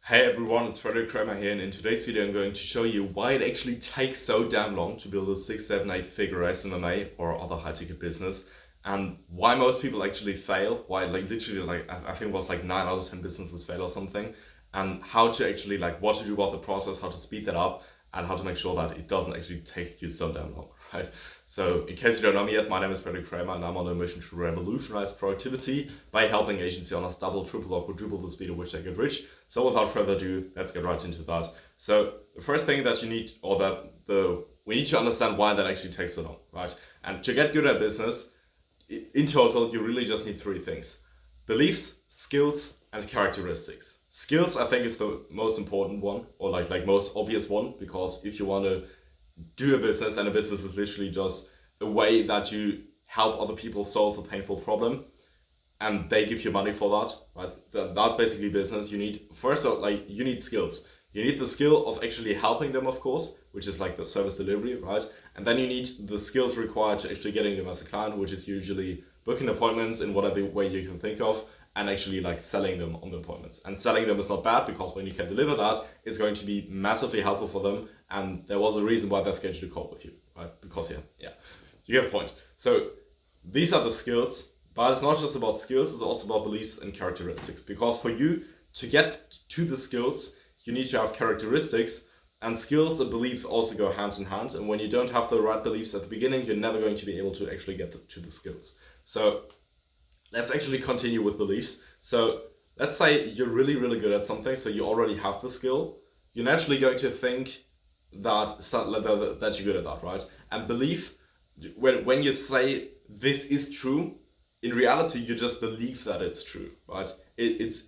Hey everyone, it's Frederick Kramer here, and in today's video I'm going to show you why it actually takes so damn long to build a 6, 7, 8 figure SMMA or other high ticket business, and why most people actually fail, why literally I think it was 9 out of 10 businesses fail or something, and how to actually what to do about the process, how to speed that up, and how to make sure that it doesn't actually take you so damn long, right? So in case you don't know me yet, my name is Frederick Kramer and I'm on a mission to revolutionize productivity by helping agency owners double, triple or quadruple the speed at which they get rich. So without further ado, let's get right into that. So the first thing that you need, we need to understand why that actually takes so long, right? And to get good at business, in total, you really just need 3 things: beliefs, skills, and characteristics. Skills, I think, is the most important one, or most obvious one, because if you want to do a business, and a business is literally just a way that you help other people solve a painful problem, and they give you money for that, right? That's basically business. You need you need skills. You need the skill of actually helping them, of course, which is like the service delivery, right? And then you need the skills required to actually getting them as a client, which is usually booking appointments in whatever way you can think of, and actually selling them on the appointments. And selling them is not bad, because when you can deliver that, it's going to be massively helpful for them. And there was a reason why they're scheduled to call with you, right? Because yeah, you get a point. So these are the skills, but it's not just about skills, it's also about beliefs and characteristics. Because for you to get to the skills, you need to have characteristics, and skills and beliefs also go hand in hand. And when you don't have the right beliefs at the beginning, you're never going to be able to actually get to the skills. So let's actually continue with beliefs. So let's say you're really, really good at something, so you already have the skill. You're naturally going to think that you're good at that, right? And belief, when you say this is true, in reality you just believe that it's true, right? It's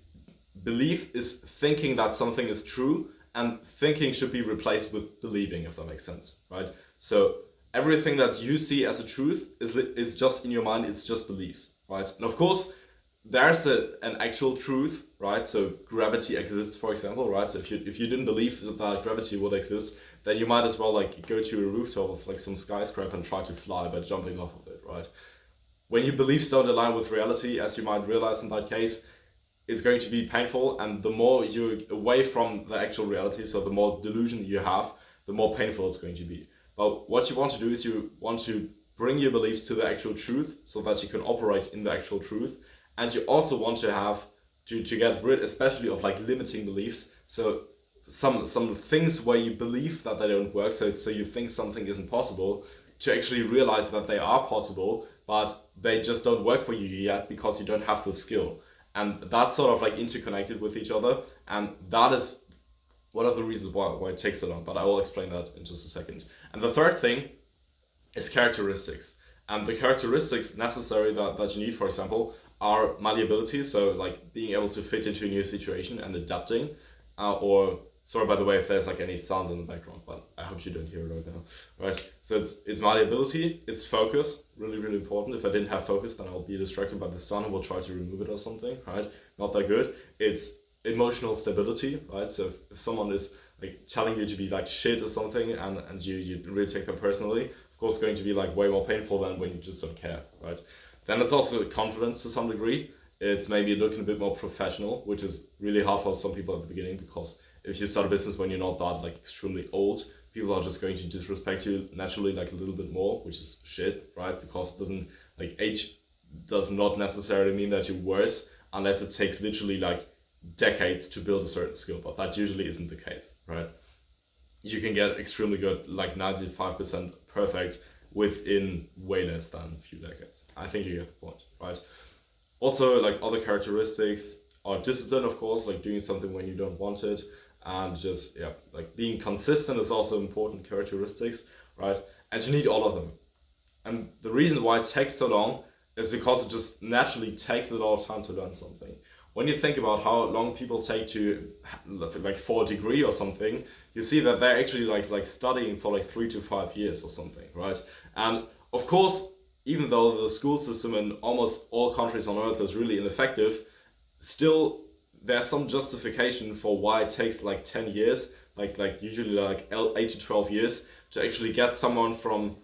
belief is thinking that something is true, and thinking should be replaced with believing, if that makes sense, right? So everything that you see as a truth is just in your mind, it's just beliefs, right? And of course, there's an actual truth, right? So gravity exists, for example, right? So if you didn't believe that gravity would exist, then you might as well go to a rooftop of some skyscraper and try to fly by jumping off of it, right? When your beliefs don't align with reality, as you might realize in that case, it's going to be painful, and the more you're away from the actual reality, so the more delusion you have, the more painful it's going to be. But what you want to do is you want to bring your beliefs to the actual truth so that you can operate in the actual truth. And you also want to have to get rid, especially of limiting beliefs. So some things where you believe that they don't work, so you think something isn't possible, to actually realize that they are possible, but they just don't work for you yet because you don't have the skill. And that's sort of interconnected with each other, and that is one of the reasons why it takes so long, but I will explain that in just a second. And the third thing is characteristics. And the characteristics necessary that you need, for example, are malleability, so being able to fit into a new situation and adapting, or sorry by the way if there's any sound in the background, but I hope you don't hear it right now, right? So it's malleability, it's focus, really, really important. If I didn't have focus, then I'll be distracted by the sun and will try to remove it or something, right? Not that good. It's emotional stability, right? So if someone is telling you to be shit or something, and you really take that personally, of course it's going to be way more painful than when you just don't care, right? Then it's also confidence to some degree. It's maybe looking a bit more professional, which is really hard for some people at the beginning, because if you start a business when you're not that extremely old, people are just going to disrespect you naturally a little bit more, which is shit, right? Because it doesn't age does not necessarily mean that you're worse, unless it takes literally decades to build a certain skill, but that usually isn't the case, right? You can get extremely good, 95% perfect, within way less than a few decades. I think you get the point, right? Also, other characteristics are discipline, of course, doing something when you don't want it, and just being consistent is also important characteristics, right? And you need all of them. And the reason why it takes so long is because it just naturally takes a lot of time to learn something. When you think about how long people take to for a degree or something, you see that they're actually studying for 3 to 5 years or something, right? And of course, even though the school system in almost all countries on earth is really ineffective, still there's some justification for why it takes 10 years, usually 8 to 12 years, to actually get someone from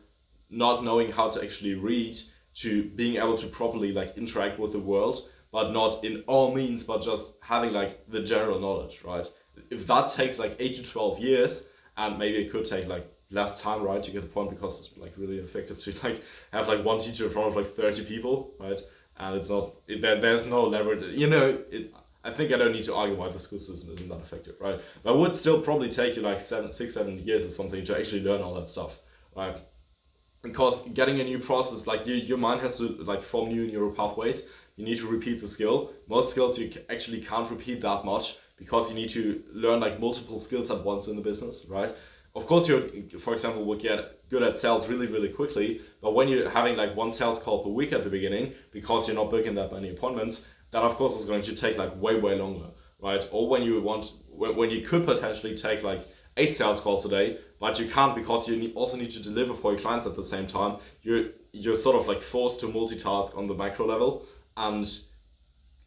not knowing how to actually read to being able to properly interact with the world. but not in all means, but just having like the general knowledge, right? If that takes like 8 to 12 years, and maybe it could take like less time, right, to get the point, because it's like really effective to like have like one teacher in front of like 30 people, right? And it's not, there's no leverage, I think I don't need to argue why the school system isn't that effective, right? But it would still probably take you like 6, 7 years or something to actually learn all that stuff, right? Because getting a new process, like your mind has to like form new neural pathways. You need to repeat the skill. Most skills you actually can't repeat that much, because you need to learn like multiple skills at once in the business, right? Of course, for example, would get good at sales really, really quickly, but when you're having like one sales call per week at the beginning, because you're not booking that many appointments, that of course is going to take like way, way longer, right? Or when you could potentially take like 8 sales calls a day, but you can't, because you also need to deliver for your clients at the same time. You're sort of like forced to multitask on the macro level and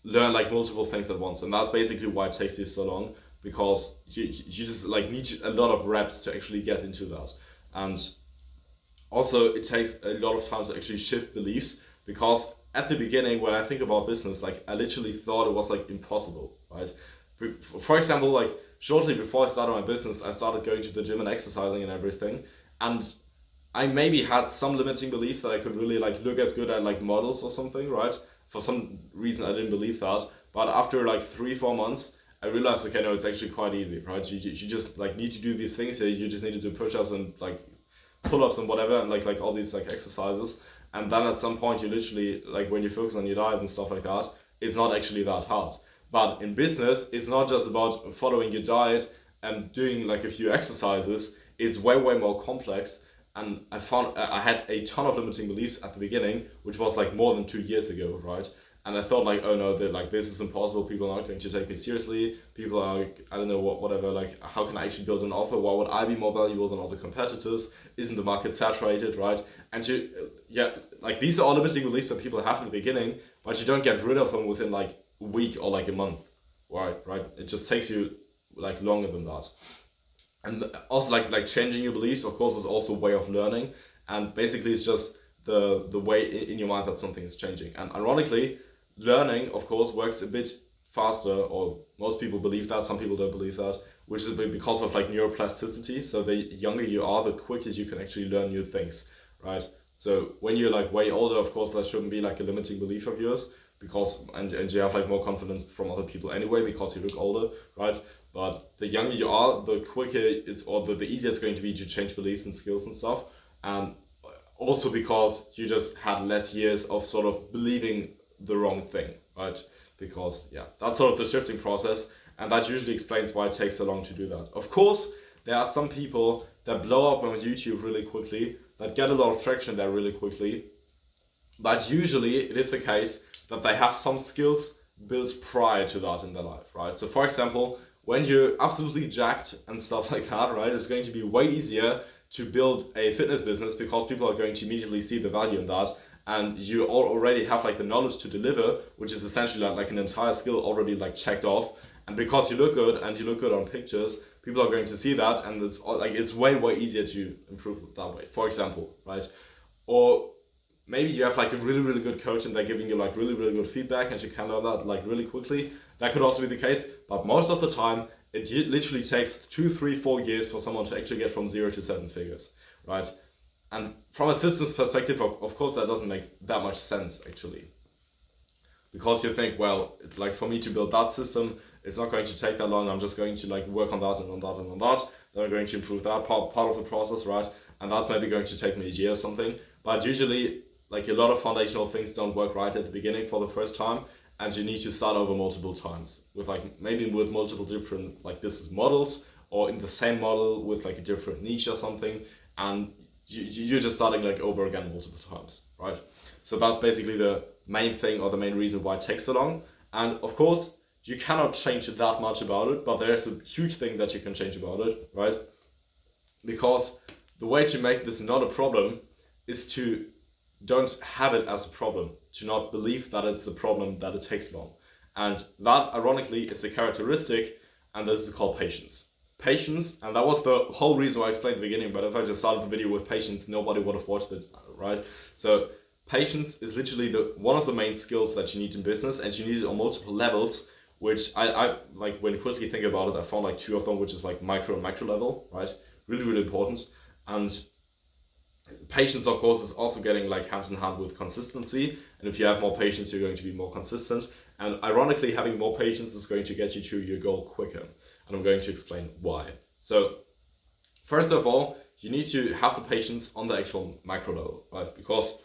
learn like multiple things at once, and that's basically why it takes you so long, because you just like need a lot of reps to actually get into that. And also it takes a lot of time to actually shift beliefs, because at the beginning, when I think about business, like I literally thought it was like impossible, right? For example, like shortly before I started my business, I started going to the gym and exercising and everything, and I maybe had some limiting beliefs that I could really like look as good at like models or something, right? For some reason I didn't believe that, but after like 3-4 months I realized, okay, no, it's actually quite easy, right? You just like need to do these things here. You just need to do push-ups and like pull-ups and whatever, and like all these like exercises, and then at some point you literally, like when you focus on your diet and stuff like that, it's not actually that hard. But in business, it's not just about following your diet and doing like a few exercises. It's way, way more complex. And I found I had a ton of limiting beliefs at the beginning, which was like more than 2 years ago, right? And I thought like, oh no, that like this is impossible. People are not going to take me seriously. People are, I don't know, whatever. Like, how can I actually build an offer? Why would I be more valuable than other competitors? Isn't the market saturated, right? And like these are all limiting beliefs that people have in the beginning, but you don't get rid of them within like a week or like a month, right? It just takes you like longer than that. And also like changing your beliefs, of course, is also a way of learning. And basically it's just the way in your mind that something is changing. And ironically, learning, of course, works a bit faster, or most people believe that, some people don't believe that, which is because of like neuroplasticity. So the younger you are, the quicker you can actually learn new things, right? So when you're like way older, of course, that shouldn't be like a limiting belief of yours, because and you have like more confidence from other people anyway, because you look older, right? But the younger you are, the quicker the easier it's going to be to change beliefs and skills and stuff. And also because you just had less years of sort of believing the wrong thing, right? Because that's sort of the shifting process, and that usually explains why it takes so long to do that. Of course, there are some people that blow up on YouTube really quickly, that get a lot of traction there really quickly, but usually it is the case that they have some skills built prior to that in their life, right? So for example, when you're absolutely jacked and stuff like that, right, it's going to be way easier to build a fitness business, because people are going to immediately see the value in that, and you already have like the knowledge to deliver, which is essentially like an entire skill already like checked off. And because you look good and you look good on pictures, people are going to see that, and it's way easier to improve that way, for example, right? Or maybe you have like a really good coach and they're giving you like really good feedback, and you can learn that like really quickly. That could also be the case, but most of the time it literally takes 2, 3, 4 years for someone to actually get from 0 to 7 figures, right? And from a systems perspective, of course, that doesn't make that much sense actually, because you think, well, like for me to build that system, it's not going to take that long. I'm just going to like work on that and on that and on that. Then I'm going to improve that part of the process, right? And that's maybe going to take me a year or something. But usually, like a lot of foundational things don't work right at the beginning for the first time, and you need to start over multiple times with like maybe with multiple different like business models, or in the same model with like a different niche or something, and you're just starting like over again multiple times, right? So that's basically the main thing, or the main reason why it takes so long. And of course, you cannot change that much about it, but there's a huge thing that you can change about it, right? Because the way to make this not a problem is to don't have it as a problem, to not believe that it's a problem that it takes long. And that, ironically, is a characteristic, and this is called patience. Patience, and that was the whole reason why I explained at the beginning, but if I just started the video with patience, nobody would have watched it, right? So patience is literally one of the main skills that you need in business, and you need it on multiple levels, which I like when you quickly think about it, I found like two of them, which is like micro and macro level, right? Really, really important. And patience, of course, is also getting like hand in hand with consistency. And if you have more patience, you're going to be more consistent. And ironically, having more patience is going to get you to your goal quicker. And I'm going to explain why. So first of all, you need to have the patience on the actual micro level, right? Because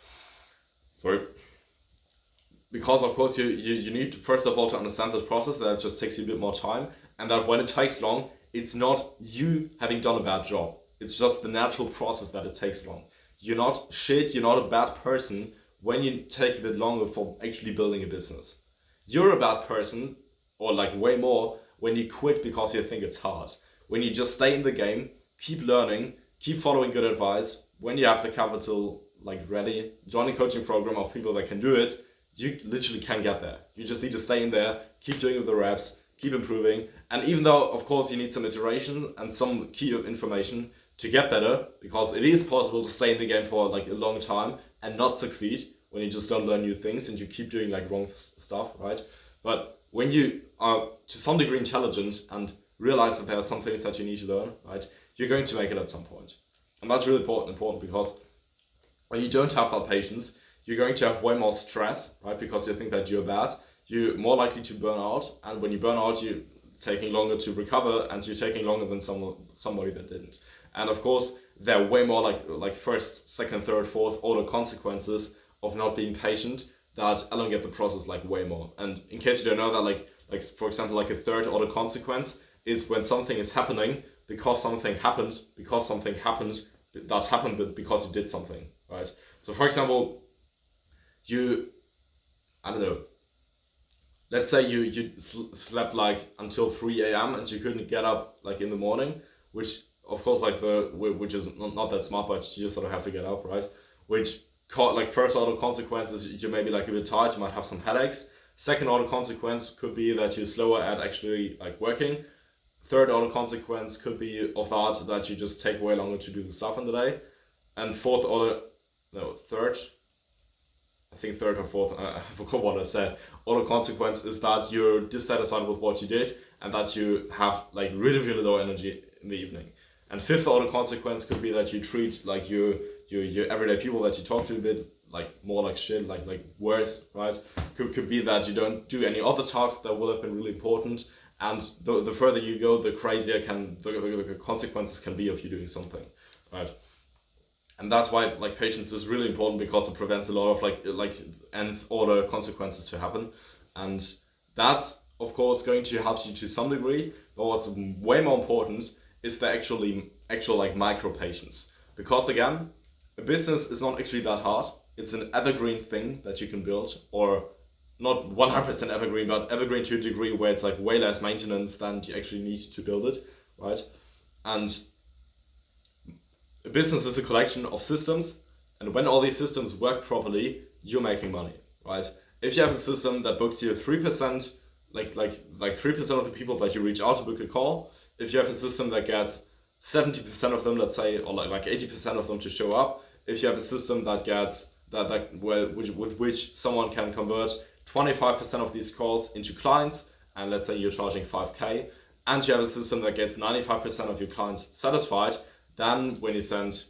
of course you need first of all to understand the process, that it just takes you a bit more time, and that when it takes long, it's not you having done a bad job. It's just the natural process that it takes long. You're not shit, you're not a bad person when you take a bit longer for actually building a business. You're a bad person, or like way more, when you quit because you think it's hard. When you just stay in the game, keep learning, keep following good advice. When you have the capital like ready, join a coaching program of people that can do it, you literally can get there. You just need to stay in there, keep doing the reps, keep improving. And even though, of course, you need some iterations and some key information to get better, because it is possible to stay in the game for like a long time and not succeed when you just don't learn new things and you keep doing like wrong stuff, right? But when you are to some degree intelligent and realize that there are some things that you need to learn, right, you're going to make it at some point. And that's really important because when you don't have that patience, you're going to have way more stress, right? Because you think that you're bad. You're more likely to burn out, and when you burn out, you're taking longer to recover, and you're taking longer than somebody that didn't. And of course, there are way more like first, second, third, fourth order consequences of not being patient that elongate the process like way more. And in case you don't know that, like for example, like a third order consequence is when something is happening because something happened, that happened because you did something, right? So for example, I don't know, let's say you slept like until 3 a.m. and you couldn't get up like in the morning, which of course which is not that smart, but you just sort of have to get up, right? Which like first order consequences, you may be like a bit tired, you might have some headaches. Second order consequence could be that you're slower at actually like working. Third order consequence could be of that you just take way longer to do the stuff in the day. And third or fourth, I forgot what I said. Order consequence is that you're dissatisfied with what you did and that you have like really, really low energy in the evening. And fifth order consequence could be that you treat like your everyday people that you talk to a bit like more like shit, like worse, right? Could be that you don't do any other tasks that will have been really important. And the further you go, the crazier the consequences can be of you doing something, right? And that's why like patience is really important, because it prevents a lot of like nth order consequences to happen. And that's of course going to help you to some degree, but what's way more important is the actual like micro patience. Because again, a business is not actually that hard. It's an evergreen thing that you can build, or not 100% evergreen, but evergreen to a degree where it's like way less maintenance than you actually need to build it, right? And a business is a collection of systems, and when all these systems work properly, you're making money, right? If you have a system that books you 3%, like 3% of the people that you reach out to book a call, if you have a system that gets 70% of them, let's say, or like 80% of them to show up, if you have a system that gets with which someone can convert 25% of these calls into clients, and let's say you're charging 5k, and you have a system that gets 95% of your clients satisfied, then when you send,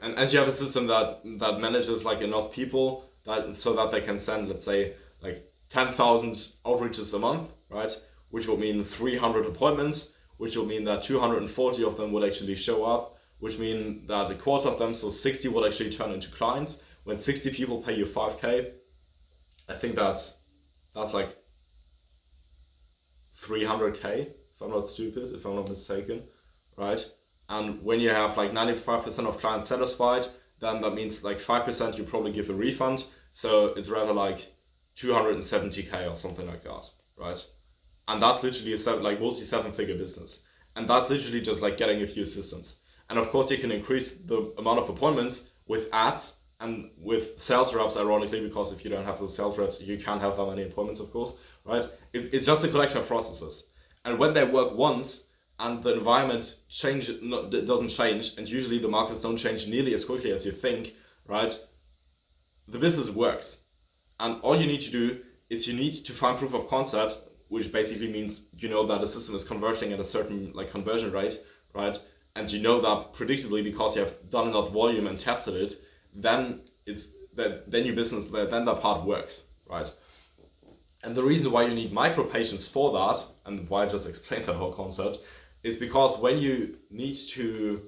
and you have a system that manages like enough people so that they can send, let's say, like 10,000 outreaches a month, right? Which will mean 300 appointments, which will mean that 240 of them will actually show up, which mean that a quarter of them, so 60, will actually turn into clients. When 60 people pay you 5k, I think that's like 300k, if I'm not stupid, if I'm not mistaken, right? And when you have like 95% of clients satisfied, then that means like 5% you probably give a refund. So it's rather like 270k or something like that, right? And that's literally a multi-7-figure business. And that's literally just like getting a few systems. And of course you can increase the amount of appointments with ads and with sales reps, ironically, because if you don't have the sales reps, you can't have that many appointments, of course, right? It's just a collection of processes. And when they work once and the environment doesn't change, and usually the markets don't change nearly as quickly as you think, right? the business works. And all you need to do is you need to find proof of concept, which basically means you know that the system is converting at a certain like conversion rate, right? And you know that predictably because you have done enough volume and tested it, then then your business, then that part works, right? And the reason why you need micro patients for that, and why I just explained that whole concept, is because when you need to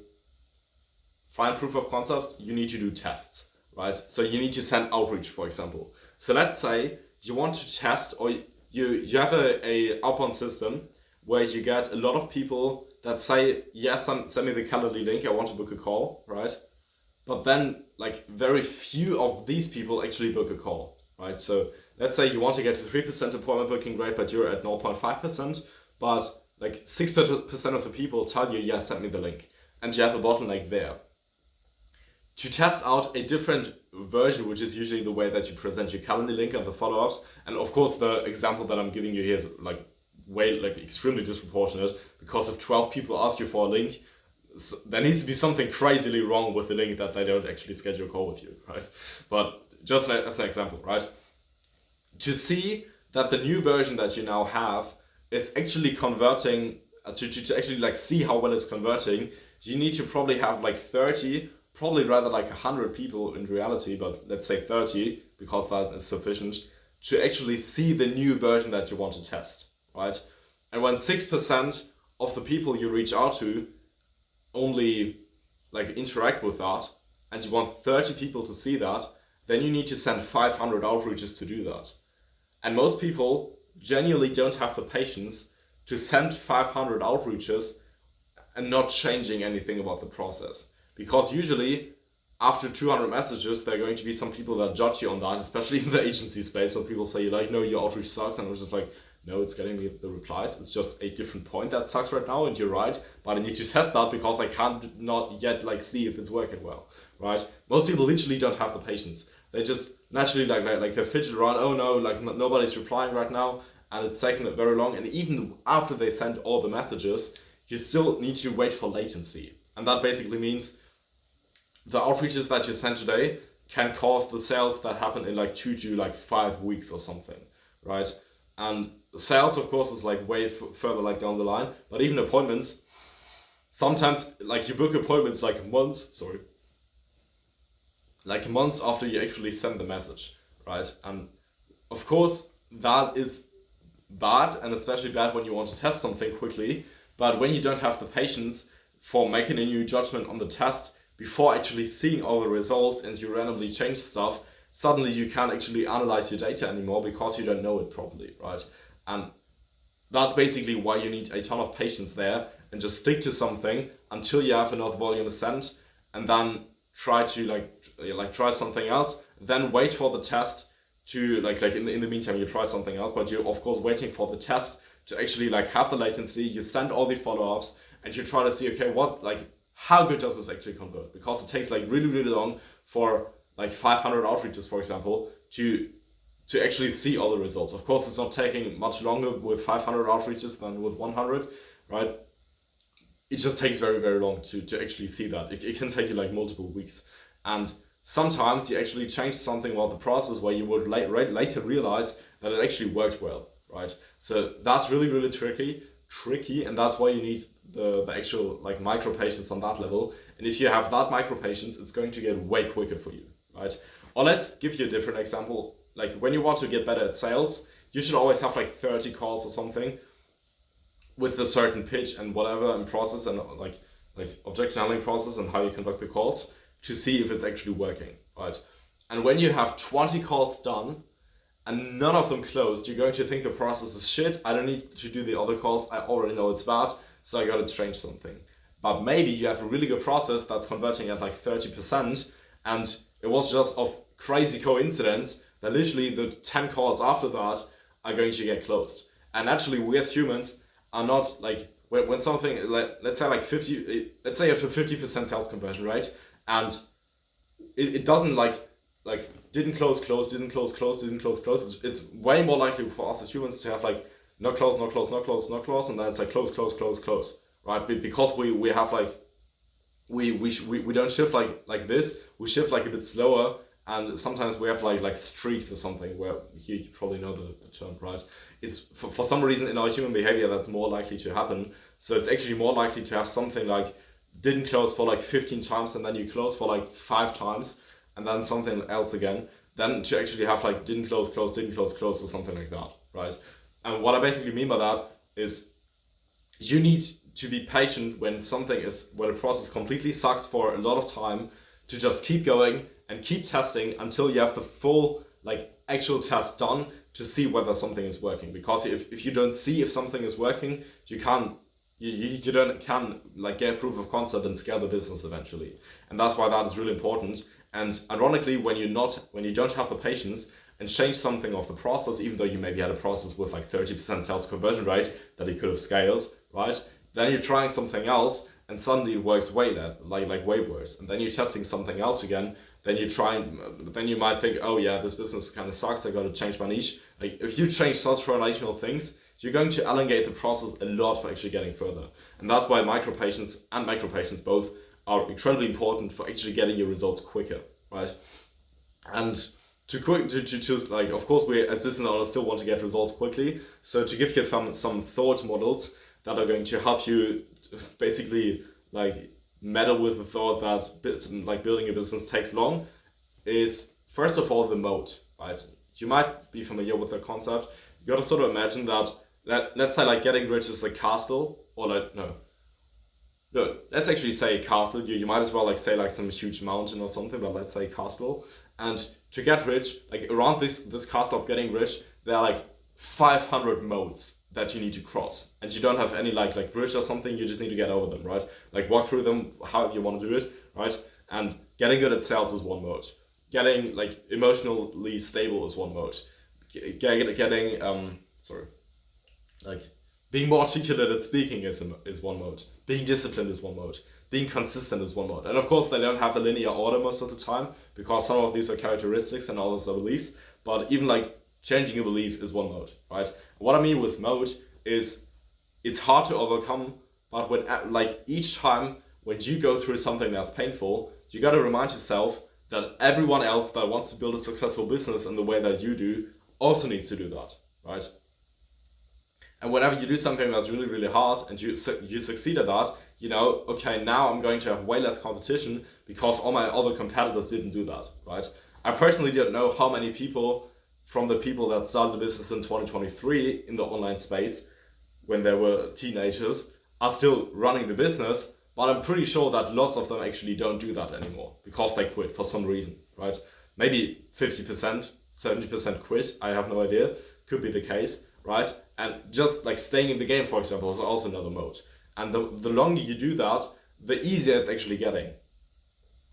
find proof of concept, you need to do tests, right? So you need to send outreach, for example. So let's say you want to test, or you have a outbound system where you get a lot of people that say, yes, send me the Calendly link, I want to book a call, right? But then like very few of these people actually book a call, right? So let's say you want to get to 3% appointment booking rate, but you're at 0.5%, but like 6% of the people tell you, yeah, send me the link. And you have a bottleneck there. To test out a different version, which is usually the way that you present your Calendly link and the follow-ups, and of course the example that I'm giving you here is like extremely disproportionate, because if 12 people ask you for a link, there needs to be something crazily wrong with the link that they don't actually schedule a call with you, right? But just as an example, right? To see that the new version that you now have is actually converting, to actually like see how well it's converting, you need to probably have like 30, probably rather like 100 people in reality, but let's say 30, because that is sufficient, to actually see the new version that you want to test, right? And when 6% of the people you reach out to only like interact with that, and you want 30 people to see that, then you need to send 500 outreaches to do that. And most people genuinely don't have the patience to send 500 outreaches and not changing anything about the process. Because usually after 200 messages, there are going to be some people that judge you on that, especially in the agency space, where people say, like, no, your outreach sucks. And I was just like, no, it's getting me the replies. It's just a different point that sucks right now, and you're right. But I need to test that because I can't not yet like see if it's working well, right? Most people literally don't have the patience. They just naturally like they fidget around. Oh no, like nobody's replying right now, and it's taking it very long. And even after they send all the messages, you still need to wait for latency, and that basically means the outreaches that you send today can cause the sales that happen in like 2 to like 5 weeks or something, right? And sales, of course, is like way further like down the line. But even appointments, sometimes like you book appointments like months after you actually send the message, right? And of course, that is bad, and especially bad when you want to test something quickly. But when you don't have the patience for making a new judgment on the test before actually seeing all the results, and you randomly change stuff, suddenly you can't actually analyze your data anymore because you don't know it properly, right? And that's basically why you need a ton of patience there, and just stick to something until you have enough volume sent, and then try to try something else, then wait for the test to in the meantime you try something else, but you're of course waiting for the test to actually like have the latency. You send all the follow-ups and you try to see, okay, what how good does this actually convert? Because it takes like really, really long for like 500 outreaches, for example, to actually see all the results. Of course, it's not taking much longer with 500 outreaches than with 100, right? It just takes very, very long to actually see that. It can take you like multiple weeks. And sometimes you actually change something about the process where you would later realize that it actually worked well, right? So that's really, really tricky, and that's why you need the actual like micro patience on that level. And if you have that micro patience, it's going to get way quicker for you, right? Or let's give you a different example. Like when you want to get better at sales, you should always have like 30 calls or something with a certain pitch and whatever and process, and like objection handling process and how you conduct the calls to see if it's actually working, right? And when you have 20 calls done and none of them closed, you're going to think the process is shit. I don't need to do the other calls. I already know it's bad, so I got to change something. But maybe you have a really good process that's converting at like 30%, and it was just of crazy coincidence that literally the 10 calls after that are going to get closed. And actually, we as humans are not like, when something, let's say like 50, let's say after 50% sales conversion, right? And it doesn't didn't close, didn't close. It's way more likely for us as humans to have like not close, and then it's like close, right? Because we have like we don't shift like this. We shift like a bit slower, And sometimes we have like streaks or something where you probably know the term, right? It's for some reason in our human behavior that's more likely to happen. So it's actually more likely to have something like didn't close for like 15 times and then you close for like 5 times and then something else again, than to actually have like didn't close, close, didn't close, close, or something like that, right? And what I basically mean by that is you need to be patient when a process completely sucks for a lot of time, to just keep going and keep testing until you have the full like actual test done to see whether something is working. Because if you don't see if something is working, you can't like get proof of concept and scale the business eventually. And that's why that is really important. And ironically, when you don't have the patience and change something of the process, even though you maybe had a process with like 30% sales conversion rate that you could have scaled, right? Then you're trying something else and suddenly it works way less, like way worse. And then you're testing something else again. Then you might think, oh yeah, this business kind of sucks. I got to change my niche. Like if you change such foundational things, you're going to elongate the process a lot for actually getting further. And that's why micro patience and macro patience both are incredibly important for actually getting your results quicker, right? And to choose, like, of course, we as business owners still want to get results quickly. So to give you some thought models that are going to help you basically like meddle with the thought that like building a business takes long, is first of all the moat, right? You might be familiar with the concept. You got to sort of imagine that let's say like getting rich is a castle, or like no, let's actually say castle. You might as well like say like some huge mountain or something, but let's say castle. And to get rich, like around this castle of getting rich, there are like 500 moats that you need to cross, and you don't have any like bridge or something. You just need to get over them, right? Like walk through them however you want to do it, right? And getting good at sales is one mode. Getting like emotionally stable is one mode. Getting like being more articulate at speaking is one mode. Being disciplined is one mode. Being consistent is one mode. And of course, they don't have a linear order most of the time, because some of these are characteristics and others are beliefs. But even like changing a belief is one mode, right? What I mean with mode is it's hard to overcome, but when like each time when you go through something that's painful, you got to remind yourself that everyone else that wants to build a successful business in the way that you do also needs to do that, right? And whenever you do something that's really, really hard and you succeed at that, you know, okay, now I'm going to have way less competition because all my other competitors didn't do that, right? I personally didn't know how many people from the people that started the business in 2023 in the online space when they were teenagers are still running the business, but I'm pretty sure that lots of them actually don't do that anymore because they quit for some reason, right? Maybe 50%, 70% quit, I have no idea, could be the case, right? And just like staying in the game, for example, is also another mode. And the longer you do that, the easier it's actually getting,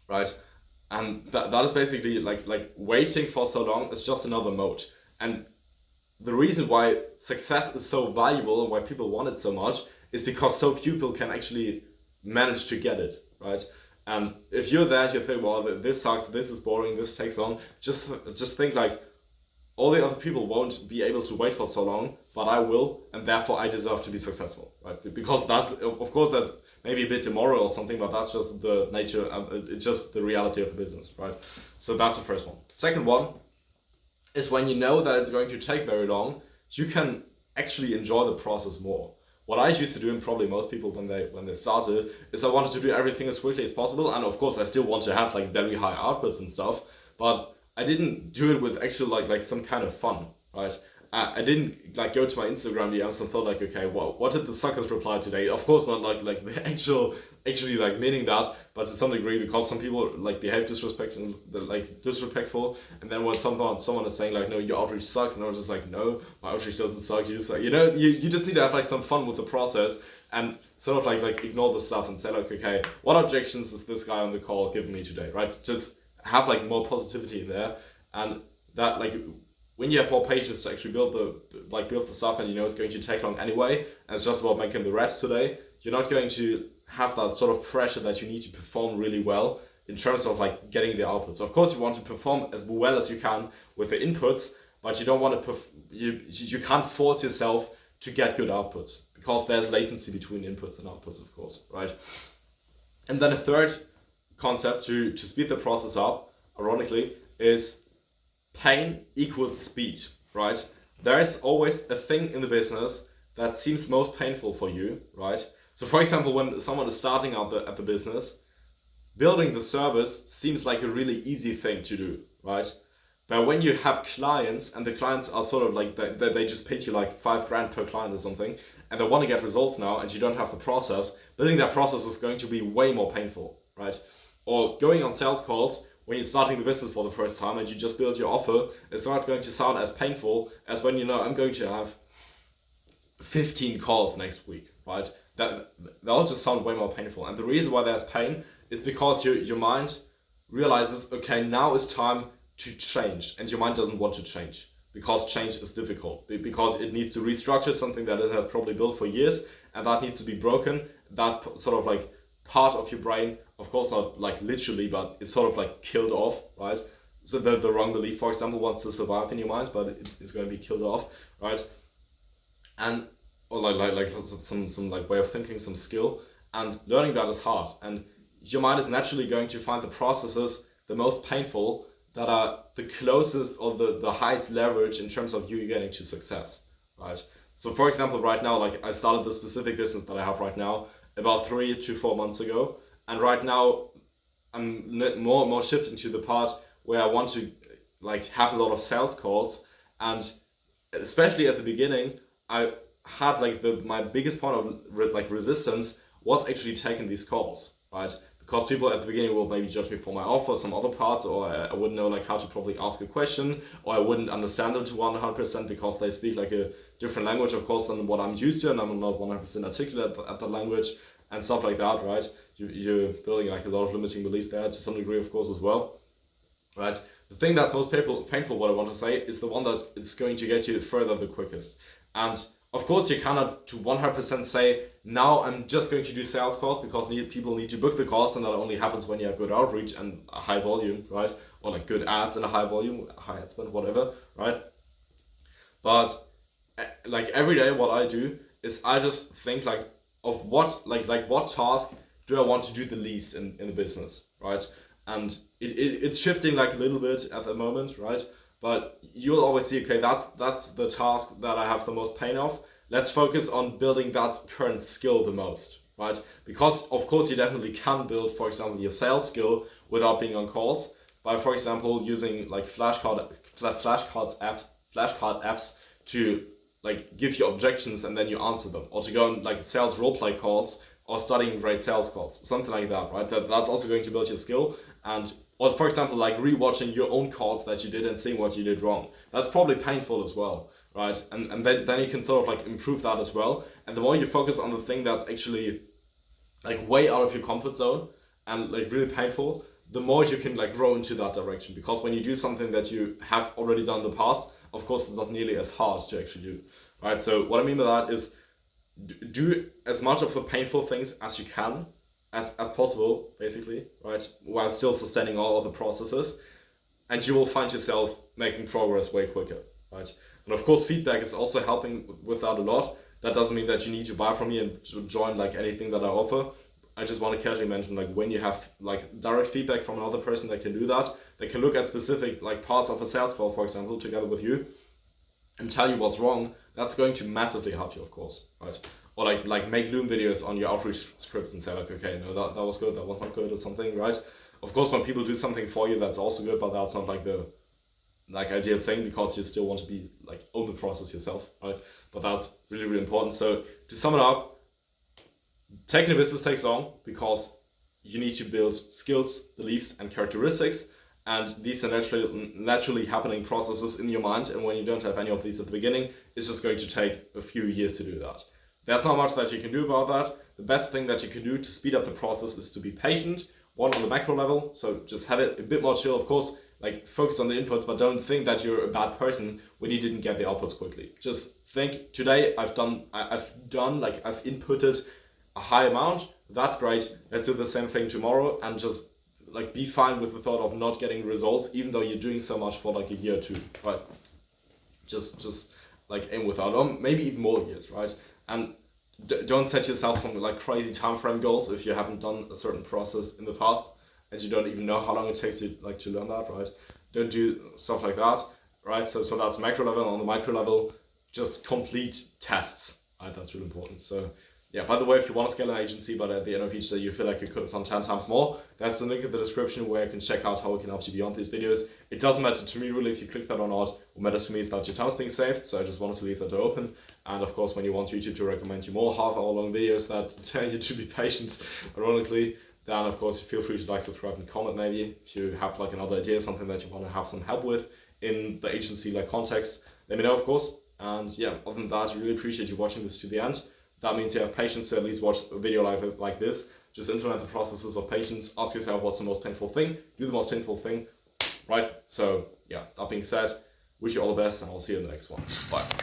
right? And that is basically like waiting for so long is just another mode. And the reason why success is so valuable and why people want it so much is because so few people can actually manage to get it, right? And if you're there and you think, well, this sucks, this is boring, this takes long, just think like, all the other people won't be able to wait for so long, but I will, and therefore I deserve to be successful, right? Because that's, of course, that's maybe a bit immoral or something, but that's just the nature, it's just the reality of the business, right? So that's the first one. Second one is when you know that it's going to take very long, you can actually enjoy the process more. What I used to do, and probably most people when they started, is I wanted to do everything as quickly as possible, and of course I still want to have like very high outputs and stuff, but I didn't do it with actual like some kind of fun, right? I didn't like go to my Instagram DMs and thought like, okay, well, what did the suckers reply today? Of course not like the actually like meaning that, but to some degree, because some people like behave disrespectful, and then when someone is saying like, no, your outreach sucks, and I was just like, no, my outreach doesn't suck, you suck. You know, you just need to have like some fun with the process and sort of like ignore the stuff and say like, okay, what objections is this guy on the call giving me today, right? Just have like more positivity in there, and that like when you have more patience to actually build the stuff, and you know it's going to take long anyway, and it's just about making the reps today, you're not going to have that sort of pressure that you need to perform really well in terms of like getting the outputs. Of course, you want to perform as well as you can with the inputs, but you don't want to you can't force yourself to get good outputs because there's latency between inputs and outputs, of course, right? And then a third concept to speed the process up, ironically, is pain equals speed, right? There is always a thing in the business that seems most painful for you, right? So for example, when someone is starting out at the business, building the service seems like a really easy thing to do, right? But when you have clients and the clients are sort of like, they just paid you like $5,000 per client or something, and they want to get results now and you don't have the process, building that process is going to be way more painful, right? Or going on sales calls when you're starting the business for the first time and you just build your offer, it's not going to sound as painful as when you know I'm going to have 15 calls next week, right? That all just sound way more painful. And the reason why there's pain is because your mind realizes, okay, now is time to change, and your mind doesn't want to change because change is difficult, because it needs to restructure something that it has probably built for years, and that needs to be broken. That sort of like part of your brain, of course not like literally, but it's sort of like killed off, right? So the wrong belief, for example, wants to survive in your mind, but it's going to be killed off, right? And or like some like way of thinking, some skill, and learning that is hard. And your mind is naturally going to find the processes the most painful that are the closest or the highest leverage in terms of you getting to success, right? So for example, right now, like I started the specific business that I have right now about 3 to 4 months ago, and right now I'm more and more shifting to the part where I want to like have a lot of sales calls, and especially at the beginning, I had like my biggest point of resistance was actually taking these calls, right? Because people at the beginning will maybe judge me for my offer, some other parts, or I wouldn't know like how to probably ask a question, or I wouldn't understand them to 100% because they speak like a different language, of course, than what I'm used to, and I'm not 100% articulate at that language and stuff like that, right? You're building like a lot of limiting beliefs there to some degree, of course, as well, right? The thing that's most painful, what I want to say, is the one that it's going to get you further the quickest. And of course, you cannot to 100% say, now I'm just going to do sales calls because people need to book the calls, and that only happens when you have good outreach and a high volume, right? Or like good ads and a high volume, high ad spend, whatever, right? But like every day, what I do is I just think like of what what task do I want to do the least in the business, right? And it's shifting like a little bit at the moment, right? But you'll always see, okay, that's the task that I have the most pain of. Let's focus on building that current skill the most, right? Because of course you definitely can build, for example, your sales skill without being on calls by, for example, using like flashcard apps to like give you objections and then you answer them, or to go on like sales roleplay calls or studying great sales calls, something like that, right? That's also going to build your skill. And or for example, like rewatching your own calls that you did and seeing what you did wrong. That's probably painful as well, right? And then you can sort of like improve that as well. And the more you focus on the thing that's actually like way out of your comfort zone and like really painful, the more you can like grow into that direction. Because when you do something that you have already done in the past, of course it's not nearly as hard to actually do, right? So what I mean by that is do as much of the painful things as you can, as possible, basically, right? While still sustaining all of the processes, and you will find yourself making progress way quicker, right? And of course, feedback is also helping with that a lot. That doesn't mean that you need to buy from me and to join like anything that I offer. I just want to casually mention, like when you have like direct feedback from another person that can do that, they can look at specific like parts of a sales call, for example, together with you, and tell you what's wrong. That's going to massively help you, of course, right? Or like make Loom videos on your outreach scripts and say like, okay, no, that was good, that was not good, or something, right? Of course, when people do something for you, that's also good, but that's not like the ideal thing, because you still want to be like own the process yourself, right? But that's really, really important. So to sum it up, taking a business takes long because you need to build skills, beliefs, and characteristics. And these are naturally happening processes in your mind. And when you don't have any of these at the beginning, it's just going to take a few years to do that. There's not much that you can do about that. The best thing that you can do to speed up the process is to be patient, one on the macro level. So just have it a bit more chill, of course, like focus on the inputs, but don't think that you're a bad person when you didn't get the outputs quickly. Just think, today I've inputted a high amount. That's great. Let's do the same thing tomorrow, and just like be fine with the thought of not getting results, even though you're doing so much for like a year or two, right? Just like aim without, or maybe even more years, right? And don't set yourself some like crazy time frame goals if you haven't done a certain process in the past and you don't even know how long it takes you like to learn that, right? don't do stuff like that, right? So that's macro level. On the micro level, just complete tests, right? That's really important. So yeah, by the way, if you want to scale an agency, but at the end of each day you feel like you could have done 10 times more, that's the link in the description where you can check out how we can help you beyond these videos. It doesn't matter to me really if you click that or not. What matters to me is that your time is being saved, so I just wanted to leave that door open. And of course, when you want YouTube to recommend you more half-hour long videos that tell you to be patient, ironically, then of course feel free to like, subscribe, and comment maybe. If you have like another idea, something that you want to have some help with in the agency like context, let me know, of course. And yeah, other than that, I really appreciate you watching this to the end. That means you have patience to at least watch a video like this. Just implement the processes of patience. Ask yourself what's the most painful thing. Do the most painful thing, right? So yeah, that being said, wish you all the best, and I'll see you in the next one. Bye.